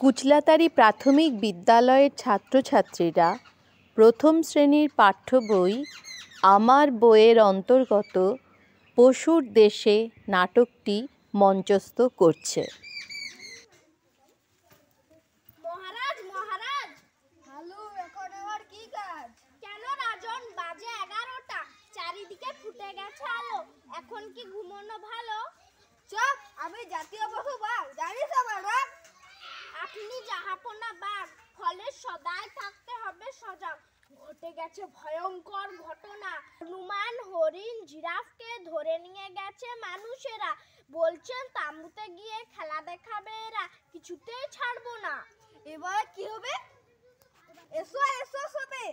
কুচলাতারি প্রাথমিক বিদ্যালয়ের ছাত্রছাত্রীরা প্রথম শ্রেণীর পাঠ্য বই আমার বইয়ের অন্তর্গত পশুর দেশে নাটকটি মঞ্চস্থ করছে। মহারাজ মহারাজ, হ্যালো, এখন আবার কি কাজ? কেন রাজন, বাজে 11টা, চারিদিকে ফুটে গেছে আলো, এখন কি ঘুমানো ভালো? চুপ, আমি জাতীয় পশু বাঘ, জানিস আবার বাঘ? আপনি জাহাপনা বাঘ, ফলে সদাই থাকতে হবে সজাগ। ঘটে গেছে ভয়ঙ্কর ঘটনা, হনুমান হরিণ জিরাফকে ধরে নিয়ে গেছে মানুষেরা, বলছেন তাঁবুতে গিয়ে খেলা দেখাবে এরা, কিছুতেই ছাড়বো না। এবার কি হবে? এসো এসো সবে।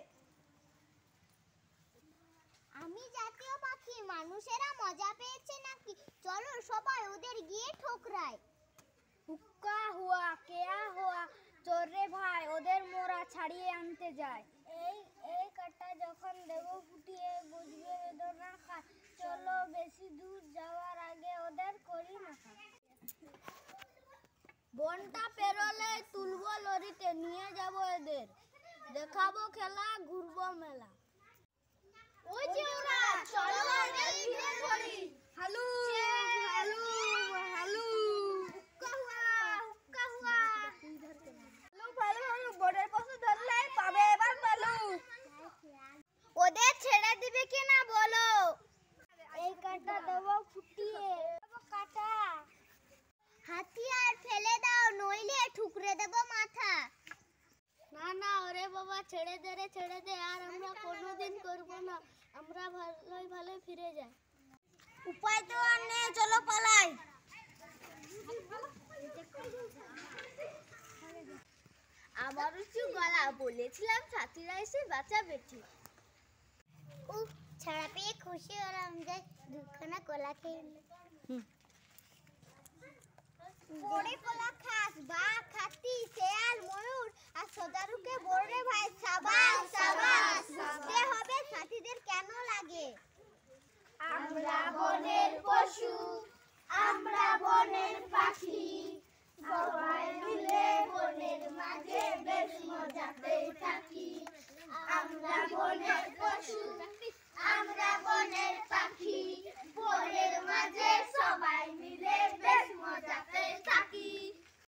আমি জাতীয় পাখি, মানুষেরা মজা পেয়েছে নাকি? চলো সবাই ওদের গিয়ে ঠোকরাই। হুক্কা হুয়া কেয়া হুয়া, চোর রে ভাই, ওদের মোরা ছাড়িয়ে আনতে যায়। এই কাটা যখন দেব ফুটিয়ে, বুঝবে বেদনা খায়, চলো বেশি দূর যাওয়ার আগে ওদের করি না। বনটা পেরোলে তুলবো লরিতে, নিয়ে যাব এদের, দেখাবো খেলা, ঘুরবো মেলা। ওই যে ওরা, চলো ওদের ঘিরে ধরি। হ্যালো হ্যালো হ্যালো, হুক্কা হুয়া হুক্কা হুয়া। হ্যালো ভালো ভালো, বনের পশু ধরলে পাবে এবার ভালো। ওদের ছেড়ে দিবে কি না বলো? এই কাটা দেবো ফুটিয়ে, কাটা। হাতিয়ার ফেলে দাও, নইলে ঠুকরে দেব মাথা। না না, ওরে বাবা, ছেড়ে দে রে, ছেড়ে দে, আর আমরা কোনোদিন করবো না, আমরা ভালোই ভালো ফিরে যাই। উপায় তো আর নেই, চলো পালাই। আমার উঁচু গলা, বলেছিলাম ছাত্রীরা এসে বাঁচাবে ঠিক। উফ, ছাড়া পেয়ে খুশি হলাম যে দুখানা কলা খেয়ে বড়ে কলা খাস, বাঘ, হাতি, শেয়াল, ময়ূর আর সদারুকে বড়রে ভাই, সাবাস সাবাস। বুঝতে হবে সাথীদের কেন লাগে। আমরা বনের পশু, আমরা বনের পাখি, সবাই মিলে বনের মাঝে বেশ মজা পেয়ে